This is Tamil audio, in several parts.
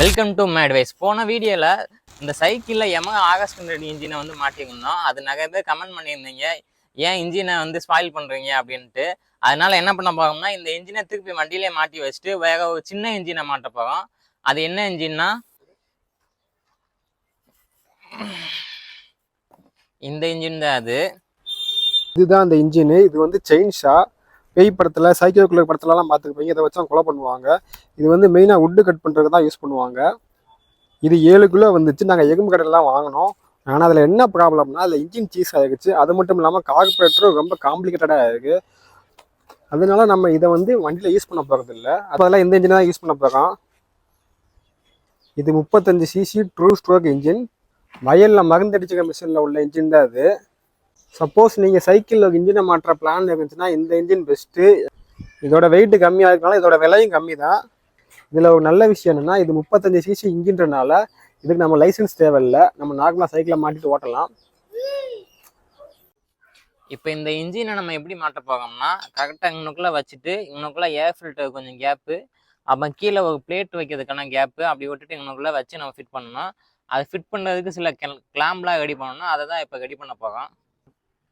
Welcome to my advice. போன வீடியோவில் இந்த சைக்கிளில் Yamaha ஆகஸ்ட் 100 இன்ஜினை வந்து மாட்டியிருந்தோம். அது நிறைய பேர் கமெண்ட் பண்ணியிருந்தீங்க, ஏன் இன்ஜினை வந்து ஸ்பாயில் பண்ணுறீங்க அப்படின்ட்டு. அதனால என்ன பண்ண போகிறோம்னா, இந்த இன்ஜினை திருப்பி வண்டியிலே மாட்டி வச்சுட்டு வேற ஒரு சின்ன இன்ஜினை மாட்ட போகிறோம். அது என்ன இன்ஜின்னா, இந்த இன்ஜின் தான். இதுதான் அந்த இன்ஜின். இது வந்து செயின்ஷா. பேய் படத்தில், சைக்கோக்குள்ள படத்துலலாம் பார்த்துருப்பீங்க. இதை வச்சு கொலை பண்ணுவாங்க. இது வந்து மெயினாக வுட்டு கட் பண்ணுறதுக்கு தான் யூஸ் பண்ணுவாங்க. இது 7 கிலோ வந்துச்சு. நாங்கள் எறும்பு கடையிலாம் வாங்கினோம். ஆனால் அதில் என்ன ப்ராப்ளம்னா, அதில் இன்ஜின் சீஸ் ஆகிடுச்சு. அது மட்டும் இல்லாமல் கார்பரேட்டரும் ரொம்ப காம்ப்ளிகேட்டடாக இருக்குது. அதனால நம்ம இதை வந்து வண்டியில் யூஸ் பண்ண போகிறது இல்லை. அதெல்லாம் இந்த இன்ஜினை தான் யூஸ் பண்ண போகிறோம். இது 35 சிசி ட்ரூ ஸ்ட்ரோக் இன்ஜின். வயலில் மருந்தடிச்சுக்க மிஷினில் உள்ள இன்ஜின் தான் அது. சப்போஸ் நீங்கள் சைக்கிளில் இன்ஜினை மாற்ற பிளான் இருந்துச்சுன்னா இந்த இன்ஜின் பெஸ்ட்டு. இதோட வெயிட்டு கம்மியாக இருக்கனால இதோட விலையும் கம்மி தான். இதில் ஒரு நல்ல விஷயம் என்னென்னா, இது 35 சிசி இன்ஜின்றனால இதுக்கு நம்ம லைசன்ஸ் தேவையில்லை. நம்ம நார்மலாக சைக்கிளை மாட்டிட்டு ஓட்டலாம். இப்போ இந்த இன்ஜினை நம்ம எப்படி மாட்ட போகிறோம்னா, கரெக்டாக இங்கனுக்குள்ளே வச்சுட்டு இங்கனுக்குள்ளே ஏர் ஃபில்டர் கொஞ்சம் கேப்பு, அப்போ கீழே ஒரு பிளேட் வைக்கிறதுக்கான கேப்பு அப்படி விட்டுட்டு இங்கனுக்குள்ளே வச்சு நம்ம ஃபிட் பண்ணணும். அதை ஃபிட் பண்ணுறதுக்கு சில கிளாம்ப்லாம் ரெடி பண்ணணும். அதை தான் இப்போ ரெடி பண்ண போகிறோம்.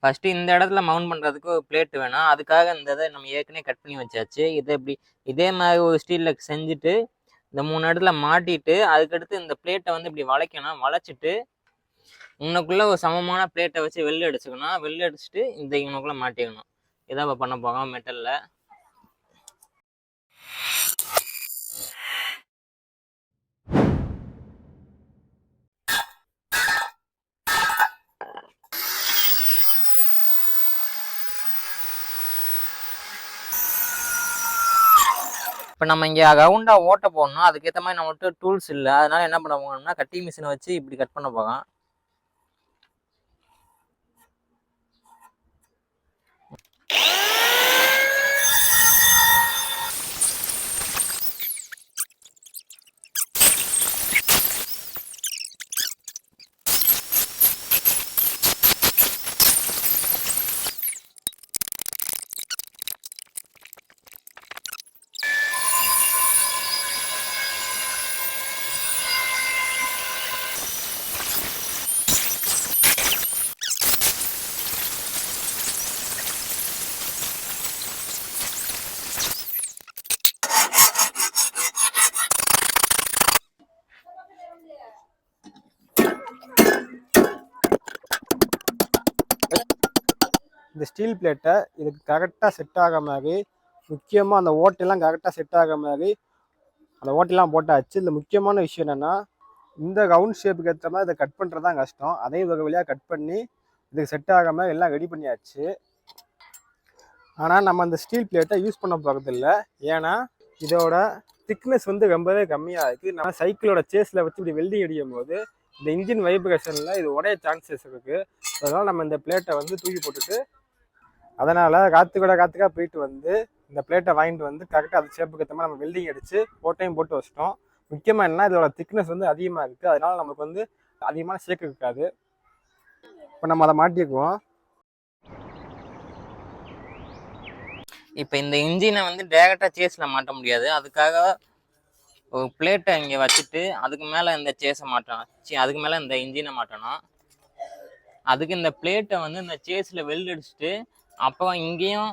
ஃபஸ்ட்டு இந்த இடத்துல மவுண்ட் பண்ணுறதுக்கு ஒரு பிளேட் வேணும். அதுக்காக இந்த இதை நம்ம ஏற்கனவே கட் பண்ணி வச்சாச்சு. இதை இப்படி இதே மாதிரி ஒரு ஸ்டீலில் செஞ்சுட்டு இந்த 3 இடத்துல மாட்டிட்டு, அதுக்கடுத்து இந்த பிளேட்டை வந்து இப்படி வளைக்கணும். வளைச்சிட்டு இன்னுக்குள்ளே ஒரு சமமான பிளேட்டை வச்சு வெளில அடிச்சுக்கணும். வெளில அடிச்சுட்டு இந்த இவனுக்குள்ளே மாட்டிக்கணும். இதான் இப்போ பண்ண போகிறோம் மெட்டலில். இப்போ நம்ம இங்கே ரவுண்டாக ஓட்ட போடணும். அதுக்கேற்ற மாதிரி நம்மகிட்ட டூல்ஸ் இல்லை. அதனால என்ன பண்ண போகணும்னா, கட்டிங் மிஷினை வச்சு இப்படி கட் பண்ண போகிறோம். இந்த ஸ்டீல் பிளேட்டை இதுக்கு கரெக்டாக செட் ஆக மாதிரி, முக்கியமாக அந்த ஓட்டெல்லாம் கரெக்டாக செட் ஆக மாதிரி அந்த ஓட்டெல்லாம் போட்டாச்சு. இதில் முக்கியமான விஷயம் என்னென்னா, இந்த ரவுண்ட் ஷேப்புக்கு ஏற்ற மாதிரி இதை கட் பண்ணுறது தான் கஷ்டம். அதையும் ஒரு வழியாக கட் பண்ணி இதுக்கு செட் ஆக மாதிரி எல்லாம் ரெடி பண்ணியாச்சு. ஆனால் நம்ம அந்த ஸ்டீல் பிளேட்டை யூஸ் பண்ண போகிறதில்ல. ஏன்னா இதோட திக்னஸ் வந்து ரொம்பவே கம்மியாக இருக்குது. நம்ம சைக்கிளோட சேஸில் வச்சு இப்படி வெல்டிங் அடிக்கும் போது இந்த இன்ஜின் வைப்ரேஷனில் இது உடைய சான்சஸ் இருக்குது. அதனால் நம்ம இந்த பிளேட்டை வந்து தூக்கி போட்டுட்டு, அதனால் காற்றுக்கா போயிட்டு வந்து இந்த பிளேட்டை வாங்கிட்டு வந்து கரெக்டாக அது ஷேப்புக்கு ஏற்ற மாதிரி நம்ம வெல்டிங் அடித்து ஓட்டையும் போட்டு வச்சிட்டோம். முக்கியமாக என்ன, இதோட திக்னஸ் வந்து அதிகமாக இருக்குது. அதனால் நமக்கு வந்து அதிகமான ஷேக் இருக்காது. இப்போ நம்ம அதை மாட்டிக்குவோம். இப்போ இந்த இன்ஜினை வந்து டேரெக்டாக சேஸில் மாட்ட முடியாது. அதுக்காக ஒரு பிளேட்டை இங்கே வச்சுட்டு அதுக்கு மேலே இந்த சேஸை மாட்டணும். அதுக்கு மேலே இந்த இன்ஜினை மாட்டணும். அதுக்கு இந்த பிளேட்டை வந்து இந்த சேஸில் வெல்ட் அடிச்சுட்டு, அப்புறம் இங்கேயும்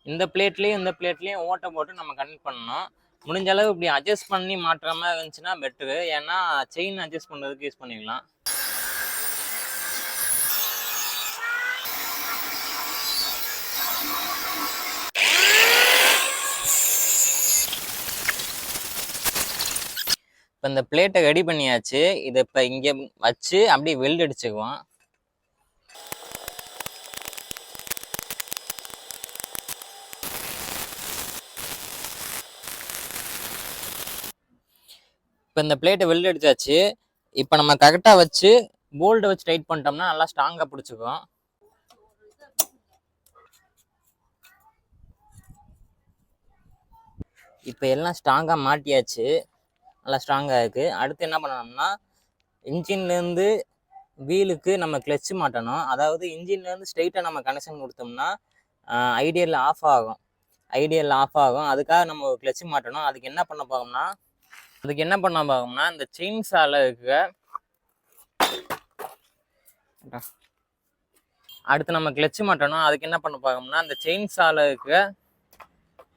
இந்த பிளேட்லேயும் ஓட்டை போட்டு நம்ம கனெக்ட் பண்ணணும். முடிஞ்ச அளவு இப்படி அட்ஜஸ்ட் பண்ணி மாட்டுற மாதிரி இருந்துச்சுன்னா பெட்டரு. ஏன்னா செயின் அட்ஜஸ்ட் பண்ணுறதுக்கு யூஸ் பண்ணிக்கலாம். இப்போ இந்த பிளேட்டை ரெடி பண்ணியாச்சு. இதை இப்போ இங்கே வச்சு அப்படியே வெல்ட் அடிச்சுக்குவோம். இப்போ இந்த பிளேட்டை வெல்ட் அடிச்சாச்சு. இப்போ நம்ம கரெக்டாக வச்சு போல்டை வச்சு டைட் பண்ணிட்டோம்னா நல்லா ஸ்ட்ராங்காக பிடிச்சிக்கும். இப்போ எல்லாம் ஸ்ட்ராங்காக மாட்டியாச்சு. நல்லா ஸ்ட்ராங்காக இருக்குது. அடுத்து என்ன பண்ணணும்னா, இன்ஜின்லேருந்து வீலுக்கு நம்ம கிளச்சு மாட்டணும். அதாவது இன்ஜின்லேருந்து ஸ்ட்ரெயிட்டாக நம்ம கனெக்ஷன் கொடுத்தோம்னா ஐடியல் ஆஃப் ஆகும். அதுக்காக நம்ம கிளச்சு மாட்டணும். அதுக்கு என்ன பண்ண போகிறோம்னா, அதுக்கு என்ன பண்ண பார்க்கணும்னா இந்த செயின் சால இருக்க அடுத்து நம்ம கிளச்சு மாட்டணும். அதுக்கு என்ன பண்ண பார்க்கணும்னா இந்த செயின் சால இருக்க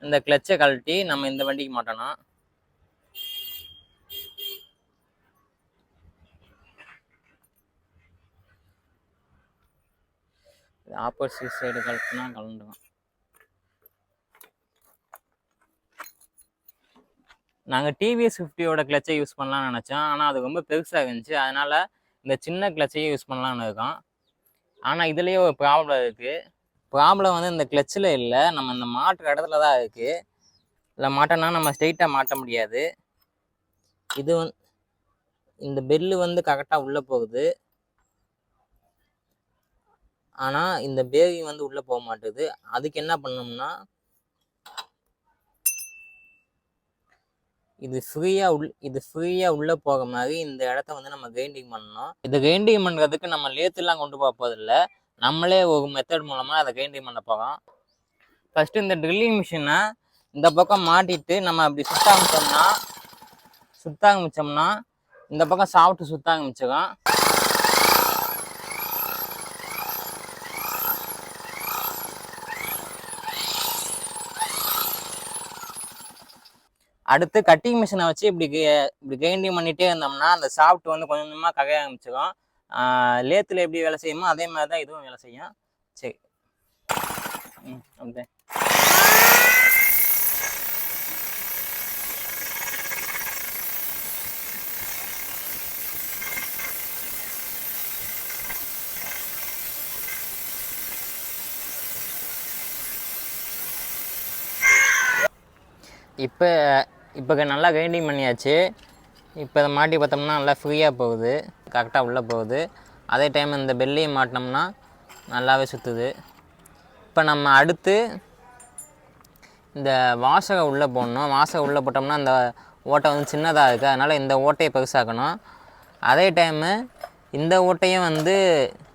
இந்த கிளச்சை கழட்டி நம்ம இந்த வண்டிக்கு மாட்டணும். ஆப்போசிட் சைடு கழட்டினா கலந்துடும். நாங்கள் டிவிஎஸ் 50யோட கிளச்சை யூஸ் பண்ணலாம்னு நினச்சோம். ஆனால் அது ரொம்ப பெருசாக இருந்துச்சு. அதனால் இந்த சின்ன கிளச்சையே யூஸ் பண்ணலான்னு இருக்கோம். ஆனால் இதுலேயே ஒரு ப்ராப்ளம் இருக்குது. ப்ராப்ளம் வந்து இந்த கிளச்சில் இல்லை, நம்ம இந்த மாட்டுற இடத்துல தான் இருக்குது. இல்லை மாட்டோன்னா நம்ம ஸ்ட்ரெயிட்டாக மாட்ட முடியாது. இது வந்து இந்த பெல்லு வந்து கரெக்டாக உள்ளே போகுது, ஆனால் இந்த பேரிங் வந்து உள்ளே போக மாட்டுது. அதுக்கு என்ன பண்ணோம்னா இது ஃப்ரீயாக உள்ளே போக மாதிரி இந்த இடத்த வந்து நம்ம கிரைண்டிங் பண்ணணும். இதை கிரைண்டிங் பண்ணுறதுக்கு நம்ம லேத்துலாம் கொண்டு போக போதில்லை, நம்மளே ஒரு மெத்தட் மூலமாக அதை கிரைண்டிங் பண்ண போகிறோம். ஃபஸ்ட்டு இந்த ட்ரில்லிங் மிஷினை இந்த பக்கம் மாட்டிட்டு நம்ம அப்படி சுத்த ஆரம்பிச்சோம்னா இந்த பக்கம் சாப்பிட்டு சுத்த ஆரம்பிச்சிடும். அடுத்து கட்டிங் மிஷினை வச்சு இப்படி கிரைண்டிங் பண்ணிகிட்டே இருந்தோம்னா அந்த சாஃப்ட் வந்து கொஞ்சம் கொஞ்சமாக கரைய ஆரம்பிச்சிடும். லேத்தில் எப்படி வேலை செய்யுமோ அதே மாதிரி தான் இதுவும் வேலை செய்யும். சரி, அப்படியே இப்போ நல்லா கிரைண்டிங் பண்ணியாச்சு. இப்போ இதை மாட்டி பார்த்தோம்னா நல்லா ஃப்ரீயாக போகுது, கரெக்டாக உள்ளே போகுது. அதே டைம் இந்த பெல்லையும் மாட்டினோம்னா நல்லாவே சுற்றுது. இப்போ நம்ம அடுத்து இந்த வாசகை உள்ளே போடணும். வாசகை உள்ளே போட்டோம்னா அந்த ஓட்டை வந்து சின்னதாக இருக்குது, அதனால் இந்த ஓட்டையை பெருசாக்கணும். அதே டைமு இந்த ஓட்டையும் வந்து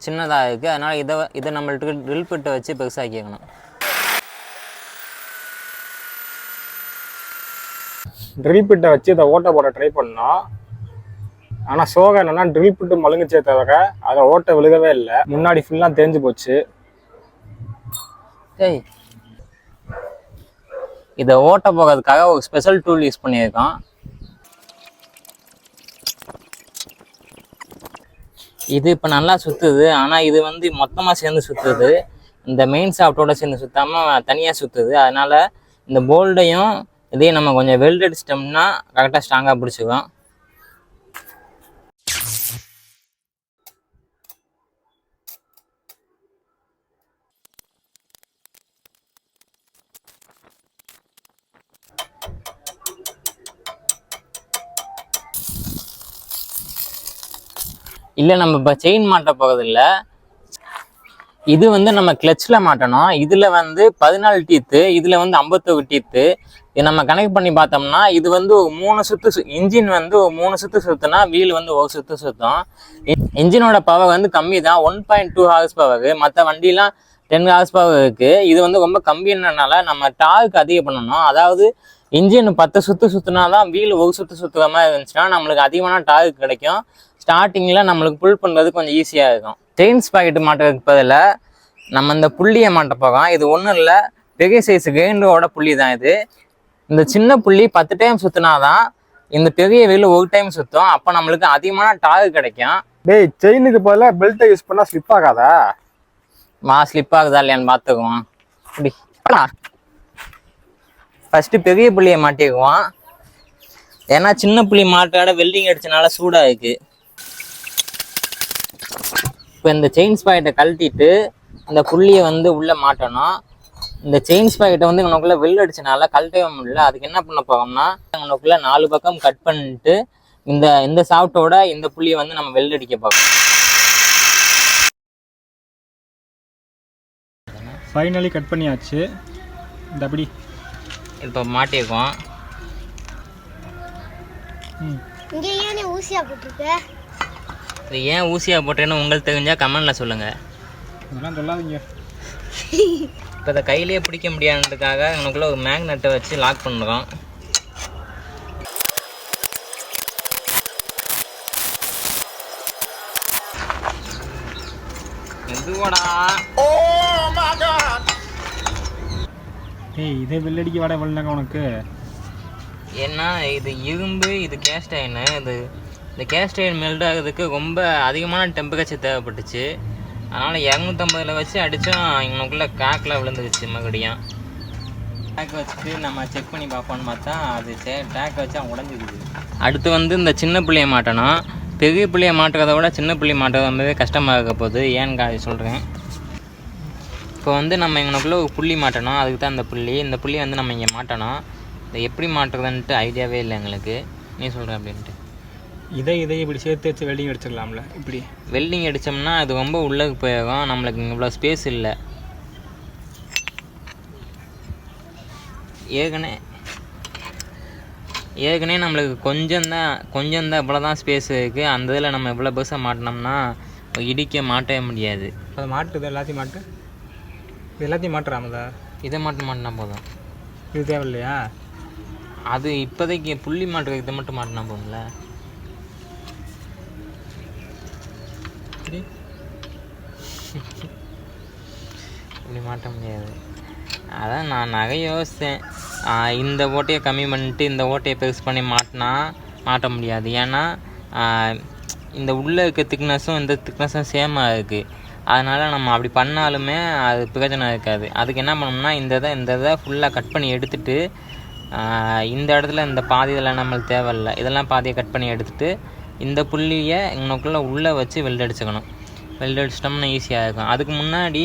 சின்னதாக இருக்குது, அதனால் இதை நம்மள்ட்ட ட்ரில் பிட்டை வச்சு பெருசாக்கிக்கணும். ட்ரில் பிட்டை வச்சு இதை ஓட்டை போட ட்ரை பண்ணோம். ஆனால் சோகை என்னன்னா ட்ரில் பிட்டு மழுங்குச்சே தவிர அதை ஓட்டை விழுகவே இல்லை. முன்னாடி ஃபுல்லாக தேஞ்சு போச்சு. சரி, இதை ஓட்ட போகிறதுக்காக ஒரு ஸ்பெஷல் டூல் யூஸ் பண்ணியிருக்கோம். இது இப்போ நல்லா சுற்றுது, ஆனால் இது வந்து மொத்தமாக சேர்ந்து சுற்றுது. இந்த மெயின் சாஃப்டோட சேர்ந்து சுற்றாமல் தனியாக சுற்றுது. அதனால் இந்த போல்டையும் இதையும் நம்ம கொஞ்சம் வெல்ட் அடிச்சிட்டோம்னா கரெக்டாக ஸ்ட்ராங்காக பிடிச்சிக்கும். இல்லை, நம்ம இப்போ செயின் மாட்ட போகிறதில்ல. இது வந்து நம்ம கிளச்சில் மாட்டணும். இதில் வந்து 14 டீத்து, இதில் வந்து 51 டீத்து. இது நம்ம கனெக்ட் பண்ணி பார்த்தோம்னா இது வந்து ஒரு 3 சுற்று, இன்ஜின் வந்து ஒரு 3 சுற்று சுற்றுனா வீல் வந்து ஒரு சுற்று சுற்றும். இன்ஜினோட பவர் வந்து கம்மி தான், 1.2 ஹார்ஸ் பவர். மற்ற வண்டிலாம் 10 ஹார்ஸ் பவர் இருக்குது. இது வந்து ரொம்ப கம்மியானனால நம்ம டார்க் அதிகம் பண்ணணும். அதாவது இன்ஜின் 10 சுற்று சுற்றினா தான் வீல் ஒரு சுற்று சுற்றுற மாதிரி இருந்துச்சுன்னா நம்மளுக்கு அதிகமான டார்க் கிடைக்கும். ஸ்டார்டிங்கில் நம்மளுக்கு புல் பண்ணுறது கொஞ்சம் ஈஸியாக இருக்கும். செயின் ஸ்பாக்கெட்டு மாட்டுறதுக்கு பதிலாக நம்ம இந்த புள்ளியை மாட்ட போகிறோம். இது ஒன்றும் இல்லை, பெரிய சைஸ் கிரைண்டரோட புள்ளி தான் இது. இந்த சின்ன புள்ளி 10 டைம் சுற்றினா தான் இந்த பெரிய வீல் ஒரு டைம் சுற்றும். அப்போ நம்மளுக்கு அதிகமான டார்க் கிடைக்கும். டேய், செயினுக்கு பதிலாக பெல்ட்டை யூஸ் பண்ணால் ஸ்லிப் ஆகாதா? ஸ்லிப் ஆகுதா இல்லையான்னு பார்த்துக்குவோம். இப்படி ஃபஸ்ட்டு பெரிய புள்ளியை மாட்டிக்குவோம். ஏன்னா சின்ன புள்ளி மாட்டோட வெல்டிங் அடிச்சனால சூடாக இருக்குது. இப்போ இந்த செயின் ஸ்பாக்கெட்டை கழட்டிட்டு அந்த புள்ளியை வந்து உள்ளே மாட்டணும். இந்த செயின் ஸ்பாக்கெட்டை வந்து உனக்குள்ளே வெல் அடிச்சனால கழட்டவே முடியல. அதுக்கு என்ன பண்ண போகிறோம்னா உனக்குள்ளே 4 பக்கம் கட் பண்ணிட்டு இந்த சாஃப்டோட இந்த புள்ளியை வந்து நம்ம வெல் அடிக்க பார்க்கணும். ஃபைனலி கட் பண்ணியாச்சு. இந்த அப்படி இப்போ மாட்டியிருக்கோம். இங்கே ஏன் ஊசியாக போட்டிருக்க? இது ஏன் ஊசியாக போட்டேன்னு உங்களுக்கு தெரிஞ்சால் கமெண்டில் சொல்லுங்கள். இதெல்லாம் சொல்லாதீங்க. இப்போ இதை கையிலேயே பிடிக்க முடியாததுக்காக உனக்குள்ளே ஒரு மேக்னெட்டை வச்சு லாக் பண்ணுறோம். மெதுவாடா. டேய் இதே வெள்ளடிக்க வாடா வெள்ளங்க உனக்கு. ஏன்னா இது இரும்பு, இது கேஸ்ட் அயனு. இந்த கேஸ்ட் அயன் மெல்ட் ஆகிறதுக்கு ரொம்ப அதிகமான டெம்பரேச்சர் தேவைப்பட்டுச்சு. அதனால் 250 வச்சு அடித்தோம், இவனுக்குள்ளே கிராக்கில் விழுந்துருச்சு மறுபடியும். டேக் வச்சுட்டு நம்ம செக் பண்ணி பார்ப்போன்னு பார்த்தா அது டேக் வச்சு அவன் உடஞ்சிருக்குது. அடுத்து வந்து இந்த சின்ன புள்ளியை மாட்டணும். பெரிய புள்ளியை மாட்டுறதை விட சின்ன புள்ளி மாட்டுறது ரொம்பவே கஷ்டமாக இருக்க போகுது. ஏன்னு அது சொல்கிறேன். இப்போ வந்து நம்ம இவனுக்குள்ளே ஒரு புள்ளி மாட்டணும். அதுக்கு தான் இந்த புள்ளி வந்து நம்ம இங்கே மாட்டணும். இதை எப்படி மாட்டுறதுன்ட்டு ஐடியாவே இல்லை எங்களுக்கு. நீ சொல்கிறேன் அப்படின்ட்டு. இதை இப்படி சேர்த்து வச்சு வெல்டிங் அடிச்சிடலாம்ல. இப்படி வெல்டிங் அடித்தோம்னா அது ரொம்ப உள்ளே போயிடும். நம்மளுக்கு இவ்வளோ ஸ்பேஸ் இல்லை. ஏற்கனவே நம்மளுக்கு கொஞ்சம் தான் இவ்வளோ தான் ஸ்பேஸ் இருக்குது. அந்த இதில் நம்ம இவ்வளோ பெருசாக மாட்டினோம்னா இடிக்க மாட்டவே முடியாது. அதை மாட்டுது எல்லாத்தையும் மாட்டு. இது எல்லாத்தையும் மாட்டுறாமதா? இதை மாட்டினா போதும். இது தேவையில்லையா? அது இப்போதைக்கு புள்ளி மாட்டுறதுக்கு இதை மட்டும் மாட்டினா போதும்ல. இப்படி மாட்ட முடியாது. அதான் நான் நிறைய யோசித்தேன். இந்த ஓட்டையை கம்மி பண்ணிட்டு இந்த ஓட்டையை பெருசு பண்ணி மாட்ட முடியாது. ஏன்னா இந்த உள்ளே இருக்க திக்னஸும் இந்த திக்னஸும் சேமாக இருக்குது. அதனால் நம்ம அப்படி பண்ணாலுமே அது பிரயோஜனம் இருக்காது. அதுக்கு என்ன பண்ணோம்னா இந்த இதை ஃபுல்லாக கட் பண்ணி எடுத்துகிட்டு இந்த இடத்துல இந்த பாதி இதெல்லாம் நம்மளுக்கு தேவையில்லை. இதெல்லாம் பாதியை கட் பண்ணி எடுத்துகிட்டு இந்த புள்ளியை இவனுக்குள்ளே உள்ளே வச்சு வெல்ட் அடிச்சுக்கணும். வெல்ட் அடிச்சிட்டோம்னா ஈஸியாக இருக்கும். அதுக்கு முன்னாடி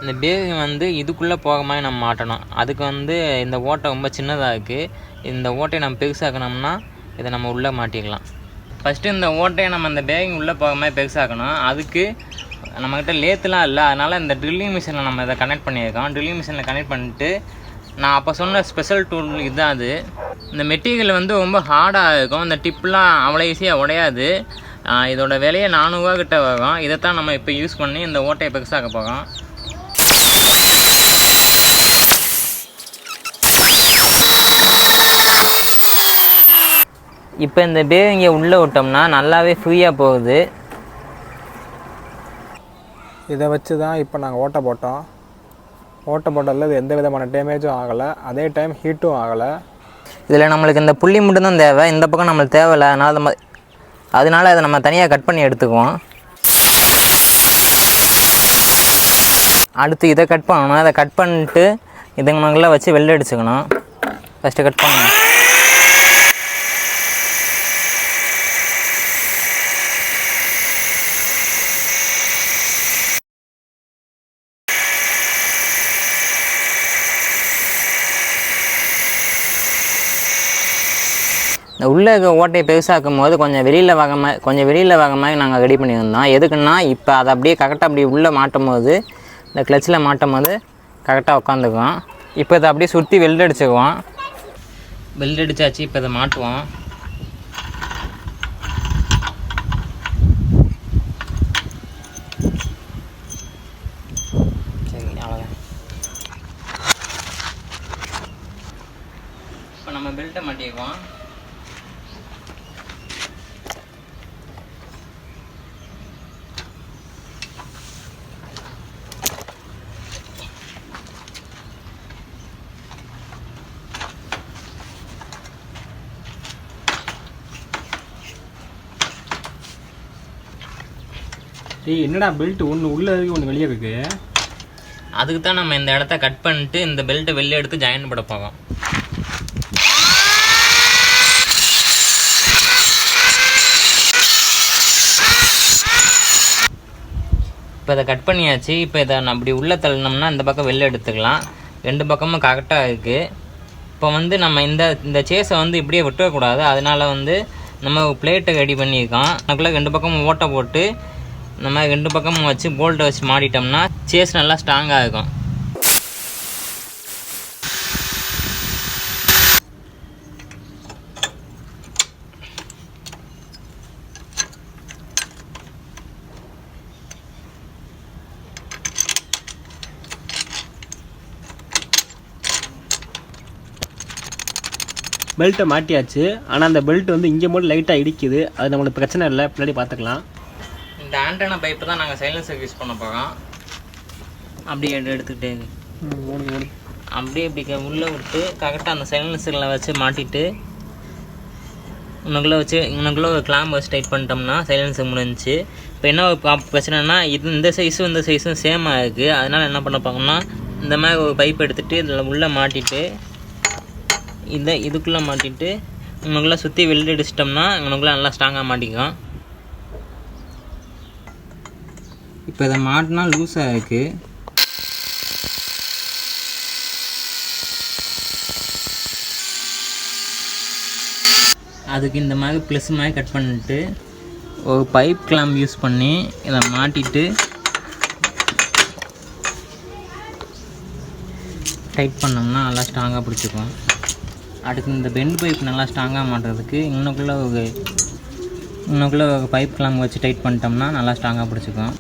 இந்த பேரிங் வந்து இதுக்குள்ளே போக மாதிரி நம்ம மாட்டணும். அதுக்கு வந்து இந்த ஓட்டை ரொம்ப சின்னதாக இருக்குது. இந்த ஓட்டையை நம்ம பெருசாக்கணும்னா இதை நம்ம உள்ளே மாட்டிக்கலாம். ஃபஸ்ட்டு இந்த ஓட்டையை நம்ம இந்த பேரிங் உள்ளே போக மாதிரி பெருசாக்கணும். அதுக்கு நம்மக்கிட்ட லேத்துலாம் இல்லை. அதனால் இந்த ட்ரில்லிங் மிஷினில் நம்ம இதை கனெக்ட் பண்ணியிருக்கோம். ட்ரில்லிங் மிஷினில் கனெக்ட் பண்ணிட்டு நான் அப்போ சொன்ன ஸ்பெஷல் டூல் இதுதான். அது இந்த மெட்டீரியல் வந்து ரொம்ப ஹார்டாக இருக்கும். இந்த டிப்லாம் அவ்வளோ ஈஸியாக உடையாது. இதோட விலையை 400 ரூபா கிட்ட வரும். இதைத்தான் நம்ம இப்போ யூஸ் பண்ணி இந்த ஓட்டையை பெருசாக்க போகிறோம். இப்போ இந்த பேரிங்கை உள்ளே விட்டோம்னா நல்லாவே ஃப்ரீயாக போகுது. இதை வச்சு தான் இப்போ நாங்கள் ஓட்டை போட்டதில் இது எந்த விதமான டேமேஜும் ஆகலை. அதே டைம் ஹீட்டும் ஆகலை. இதில் நம்மளுக்கு இந்த புள்ளி மட்டும்தான் தேவை. இந்த பக்கம் நம்மளுக்கு தேவையில்லை. அதனால் அதை நம்ம தனியாக கட் பண்ணி எடுத்துக்குவோம். அடுத்து இதை கட் பண்ணணும். இதை கட் பண்ணிட்டு இதுங்கெல்லாம் வச்சு வெள்ளை அடிச்சுக்கணும். ஃபஸ்ட்டு கட் பண்ணணும். இந்த உள்ளே இருக்க ஓட்டையை பெருசாக்கும் போது கொஞ்சம் வெளியில் வர மாதிரி நாங்கள் ரெடி பண்ணியிருந்தோம். எதுக்குன்னா இப்போ அதை அப்படியே கரெக்டாக அப்படி உள்ளே மாட்டும் போது இந்த கிளச்சில் மாட்டும் போது கரெக்டாக உட்காந்துக்குவோம். இப்போ இதை அப்படியே சுற்றி வெல்ட் அடிச்சுக்குவோம். வெல்ட் அடித்தாச்சு. இப்போ இதை மாட்டுவோம். சரி, அவ்வளோதான். இப்போ நம்ம பெல்ட்டை மாட்டிக்குவோம். என்னடா பெல்ட் ஒன்று உள்ளே இருக்கு, ஒன்று வெளியே இருக்கு. அதுக்கு தான் நம்ம இந்த இடத்த கட் பண்ணிட்டு இந்த பெல்ட்டை வெளியே எடுத்து ஜாயின் பண்ண போகிறோம். இப்போ இதை கட் பண்ணியாச்சு. இப்போ இதை அப்படி உள்ளே தள்ளினோம்னா இந்த பக்கம் வெளில எடுத்துக்கலாம். 2 பக்கமும் கரெக்டாக இருக்குது. இப்போ வந்து நம்ம இந்த சேஸை வந்து இப்படியே விட்டுறக்கூடாது. அதனால் வந்து நம்ம பிளேட்டை ரெடி பண்ணியிருக்கோம். அதுக்குள்ளே 2 பக்கமும் ஓட்டை போட்டு நம்ம 2 பக்கமும் வச்சு போல்ட்டை வச்சு மாட்டிட்டோம்னா சேஸ் நல்லா ஸ்ட்ராங்காக இருக்கும். பெல்ட்டை மாட்டியாச்சு. ஆனால் அந்த பெல்ட் வந்து இங்கே மட்டும் லைட்டாக இடிக்குது. அது நம்மளுக்கு பிரச்சனை இல்லை, பின்னாடி பார்த்துக்கலாம். இந்த ஆண்டனா பைப்பு தான் நாங்கள் சைலன்சருக்கு யூஸ் பண்ண போகிறோம். அப்படியே எடுத்துக்கிட்டே அப்படியே இப்படி உள்ளே விட்டு கரெக்டாக அந்த சைலன்சரில் வச்சு மாட்டிட்டு இன்னுக்குள்ளே ஒரு கிளாம்பு வச்சு டைட் பண்ணிட்டோம்னா சைலன்சர் முடிஞ்சிச்சு. இப்போ என்ன பிரச்சனைனா இந்த சைஸும் இந்த சைஸும் சேமாக இருக்குது. அதனால் என்ன பண்ண போகிறோம்னா இந்த மாதிரி ஒரு பைப் எடுத்துகிட்டு இதில் உள்ளே மாட்டிட்டு இதுக்குள்ளே மாட்டிட்டு இன்னுக்குள்ளே சுற்றி வெளியே அடிச்சிட்டோம்னா இன்னுக்குள்ளே நல்லா ஸ்ட்ராங்காக மாட்டிக்கும். இப்போ இதை மாட்டினா லூஸாக இருக்குது. அதுக்கு இந்த மாதிரி ப்ளஸ் மாதிரி கட் பண்ணிட்டு ஒரு பைப் கிளாம்ப் யூஸ் பண்ணி இதை மாட்டிட்டு டைட் பண்ணோம்னா நல்லா ஸ்ட்ராங்காக பிடிச்சிக்கும். அடுத்து இந்த பெண்ட் பைப் நல்லா ஸ்ட்ராங்காக மாட்டுறதுக்கு இன்னுக்குள்ளே ஒரு பைப் கிளாம்ப் வச்சு டைட் பண்ணிட்டோம்னா நல்லா ஸ்ட்ராங்காக பிடிச்சிக்கும்.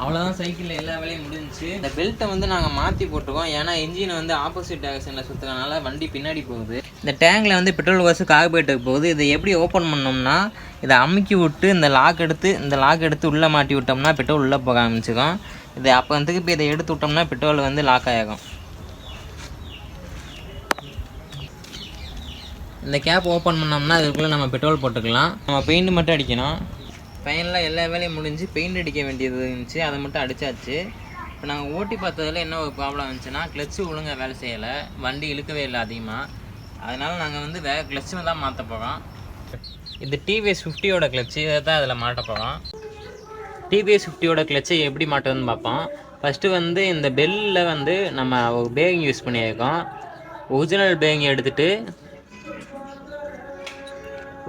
அவ்வளோதான், சைக்கிளில் எல்லா வேலையும் முடிஞ்சிச்சு. இந்த பெல்ட்டை வந்து நாங்கள் மாற்றி போட்டிருக்கோம். ஏன்னா இன்ஜினை வந்து ஆப்போசிட் டைரக்ஷனில் சுற்றுறதுனால வண்டி பின்னாடி போகுது. இந்த டேங்கில் வந்து பெட்ரோல் காசு கார்பரேட்டருக்கு போகுது. இதை எப்படி ஓப்பன் பண்ணோம்னா இதை அமுக்கி விட்டு இந்த லாக் எடுத்து உள்ளே மாட்டி விட்டோம்னா பெட்ரோல் உள்ளே போக ஆரம்பிச்சிக்கும். இது அப்போ வந்து இப்போ இதை எடுத்து விட்டோம்னா பெட்ரோல் வந்து லாக் ஆகும். இந்த கேப் ஓப்பன் பண்ணோம்னா அதுக்குள்ளே நம்ம பெட்ரோல் போட்டுக்கலாம். நம்ம பெயிண்ட் மட்டும் அடிக்கணும். ஃபைனலாக எல்லா வேலையும் முடிஞ்சு பெயிண்ட் அடிக்க வேண்டியது இருந்துச்சு, அதை மட்டும் அடித்தாச்சு. இப்போ நாங்கள் ஓட்டி பார்த்ததில் என்ன ஒரு ப்ராப்ளம் இருந்துச்சுன்னா கிளச்சு ஒழுங்காக வேலை செய்யலை, வண்டி இழுக்கவே இல்லை அதிகமாக. அதனால் நாங்கள் வந்து கிளச்சு தான் மாற்ற போகிறோம். இது டிவிஎஸ் 50யோட கிளச்சு, இதை தான் அதில் மாட்ட போகிறோம். டிவிஎஸ் 50யோட கிளச்சை எப்படி மாட்டுறதுன்னு பார்ப்போம். ஃபஸ்ட்டு வந்து இந்த பெல்லில் வந்து நம்ம ஒரு பேரிங் யூஸ் பண்ணியிருக்கோம். ஒரிஜினல் பேரிங் எடுத்துகிட்டு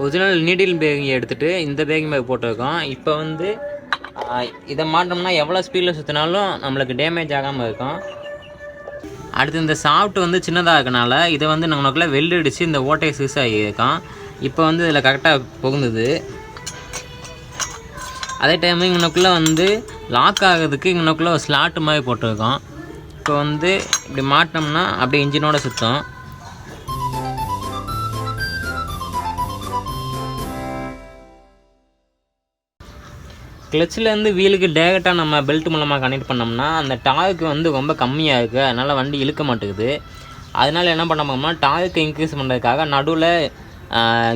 ஒரிஜினல் நீடில் பேரிங் எடுத்துகிட்டு இந்த பேரிங் பேக் போட்டிருக்கோம். இப்போ வந்து இதை மாட்டோம்னா எவ்வளோ ஸ்பீடில் சுற்றினாலும் நம்மளுக்கு டேமேஜ் ஆகாமல் இருக்கும். அடுத்து இந்த சாஃப்ட் வந்து சின்னதாக இருக்கனால இதை வந்து நம்மளுக்குள்ளே வெல்டு அடித்து இந்த ஓட்டையை சீஸ் ஆகியிருக்கோம். இப்போ வந்து இதில் கரெக்டாக புகுந்துது. அதே டைம் இங்கனுக்குள்ளே வந்து லாக் ஆகிறதுக்கு இங்கனுக்குள்ளே ஒரு ஸ்லாட்டு மாதிரி போட்டிருக்கோம். இப்போ வந்து இப்படி மாட்டோம்னா அப்படியே இன்ஜினோட சுற்றும். கிளச்சிலேருந்து வீலுக்கு டேரெக்டாக நம்ம பெல்ட் மூலமாக கனெக்ட் பண்ணோம்னா அந்த டார்க்கு வந்து ரொம்ப கம்மியாக இருக்குது. அதனால் வண்டி இழுக்க மாட்டேங்குது. அதனால் என்ன பண்ண போகிறோம்னா டார்க்கு இன்க்ரீஸ் பண்ணுறதுக்காக நடுவில்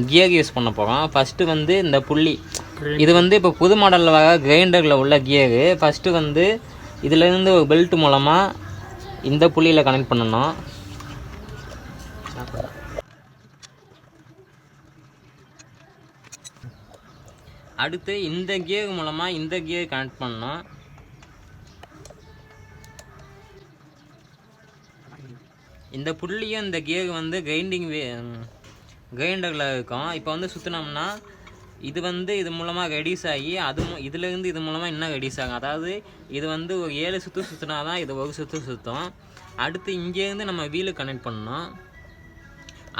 கியர் யூஸ் பண்ண போகிறோம். ஃபஸ்ட்டு வந்து இந்த புள்ளி, இது வந்து இப்போ புது மாடலில் வர கிரைண்டரில் உள்ள கியரு. ஃபஸ்ட்டு வந்து இதிலேருந்து ஒரு பெல்ட் மூலமாக இந்த புள்ளியில் கனெக்ட் பண்ணணும். அடுத்து இந்த கியர் மூலமாக இந்த கியர் கனெக்ட் பண்ணோம். இந்த புள்ளியும் இந்த கியர் வந்து கிரைண்டரில் இருக்கும். இப்போ வந்து சுற்றினோம்னா இது வந்து இது மூலமாக ரெடியூஸ் ஆகி இதுலேருந்து இது மூலமாக இன்னும் ரெடியூஸ் ஆகும். அதாவது இது வந்து ஒரு 7 சுற்று சுற்றினா தான் இது ஒரு சுற்று சுற்றும். அடுத்து இங்கேருந்து நம்ம வீலு கனெக்ட் பண்ணோம்.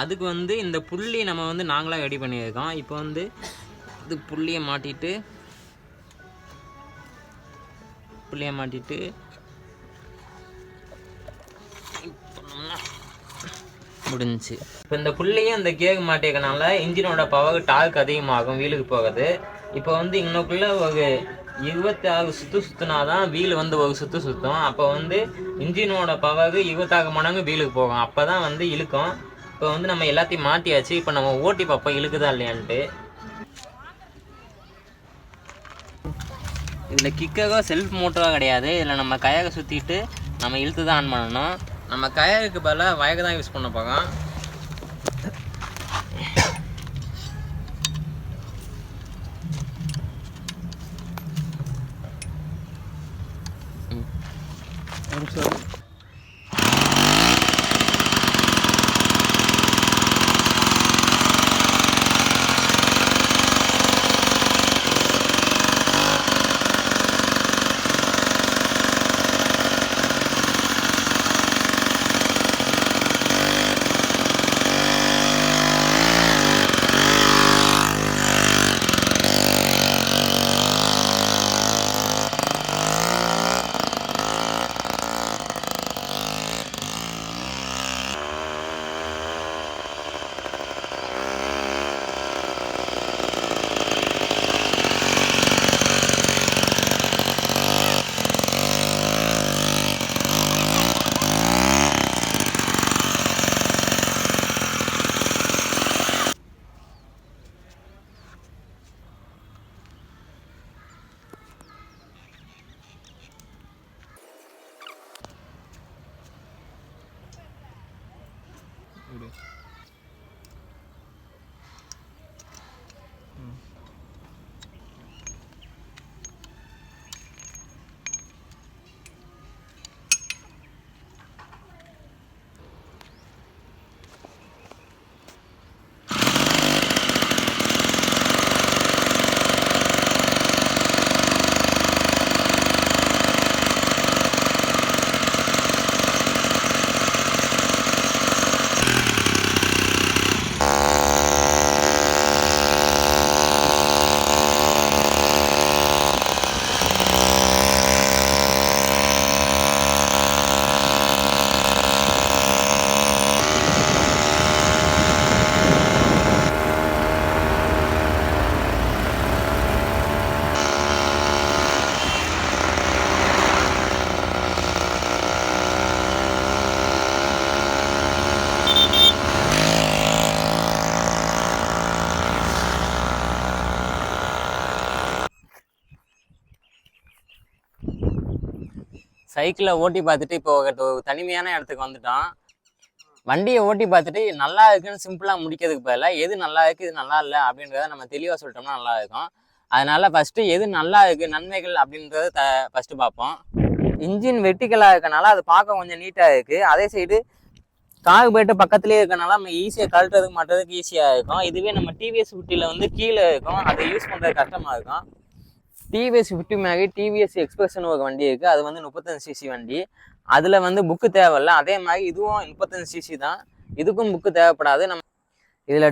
அதுக்கு வந்து இந்த புள்ளி நம்ம வந்து நாங்களாக ரெடி பண்ணியிருக்கோம். இப்போ வந்து இது புள்ளியை மாட்டிட்டு முடிஞ்சிச்சு. இப்போ இந்த புள்ளியும் இந்த கேக் மாட்டிக்கனால இன்ஜினோட பவர் டார்க் அதிகமாகும், வீலுக்கு போகுது. இப்போ வந்து இன்னுக்குள்ளே ஒரு 26 சுற்று சுற்றினாதான் வீல் வந்து ஒரு சுற்று சுற்றும். அப்போ வந்து இன்ஜினோட பவர் 26 மடங்கு வீலுக்கு போகும். அப்போ தான் வந்து இழுக்கும். இப்போ வந்து நம்ம எல்லாத்தையும் மாட்டியாச்சு. இப்போ நம்ம ஓட்டி பார்ப்போம் இழுக்குதா இல்லையான்ட்டு. இதில் கிக்கரோ செல்ஃப் மோட்டரோ கிடையாது. இதில் நம்ம கயரை சுற்றிட்டு நம்ம இழுத்து தான் ஆன் பண்ணணும். நம்ம கயருக்கு பதிலாக வயரை தான் யூஸ் பண்ண போகிறோம். விடு. சைக்கிளை ஓட்டி பார்த்துட்டு இப்போ ஒரு தனிமையான இடத்துக்கு வந்துட்டோம். வண்டியை ஓட்டி பார்த்துட்டு நல்லா இருக்குன்னு சிம்பிளாக முடிக்கிறதுக்கு பதிலாக எது நல்லா இருக்குது இது நல்லா இல்லை அப்படின்றத நம்ம தெளிவாக சொல்லிட்டோம்னா நல்லா இருக்கும். அதனால ஃபஸ்ட்டு எது நல்லா இருக்குது நன்மைகள் அப்படின்றத ஃபஸ்ட்டு பார்ப்போம். இன்ஜின் வெர்டிகலாக இருக்கனால அது பார்க்க கொஞ்சம் நீட்டாக இருக்குது. அதே சைடு கார்பரேட்டர் பக்கத்துலேயே இருக்கனால நம்ம ஈஸியாக கழட்டுறதுக்கு மாட்டுறதுக்கு ஈஸியாக இருக்கும். இதுவே நம்ம டிவிஎஸ் 50ல் வந்து கீழே இருக்கும், அதை யூஸ் பண்ணுறது கஷ்டமாக இருக்கும். டிவிஎஸ் 50 மேகி டிவிஎஸ் எக்ஸ்பிரஸ்னு ஒரு வண்டி இருக்குது, அது வந்து 35cc வண்டி. அதில் வந்து புக்கு தேவையில்ல. அதே மாதிரி இதுவும் 35cc தான், இதுக்கும் புக்கு தேவைப்படாது. நம்ம இதில்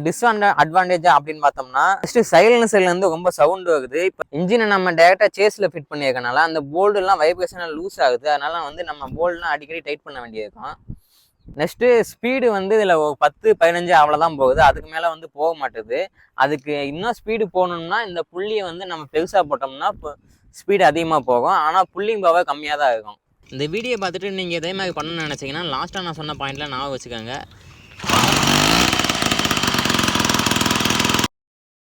அட்வான்டேஜ் அப்படின்னு பார்த்தோம்னா ஃபஸ்ட்டு சைலன்சர்லேருந்து ரொம்ப சவுண்டு வருது. இப்போ இன்ஜினை நம்ம டேரெக்டாக சேஸில் ஃபிட் பண்ணியிருக்கனால அந்த போல்டுலாம் வைப்ரேஷனாக லூஸ் ஆகுது. அதனால வந்து நம்ம போல்டுலாம் அடிக்கடி டைட் பண்ண வேண்டியிருக்கும். நெக்ஸ்ட்டு ஸ்பீடு வந்து இதில் 10-15 அவ்வளோதான் போகுது, அதுக்கு மேலே வந்து போக மாட்டுது. அதுக்கு இன்னும் ஸ்பீடு போகணும்னா இந்த புள்ளியை வந்து நம்ம பெருசாக போட்டோம்னா இப்போ ஸ்பீடு அதிகமாக போகும். ஆனால் புல்லிங் பவர் கம்மியாக தான் இருக்கும். இந்த வீடியோ பார்த்துட்டு நீங்கள் இதே மாதிரி பண்ணணும்னு நினச்சிங்கன்னா லாஸ்ட்டாக நான் சொன்ன பாயிண்ட்லாம் ஞாபகம் வச்சுக்கோங்க.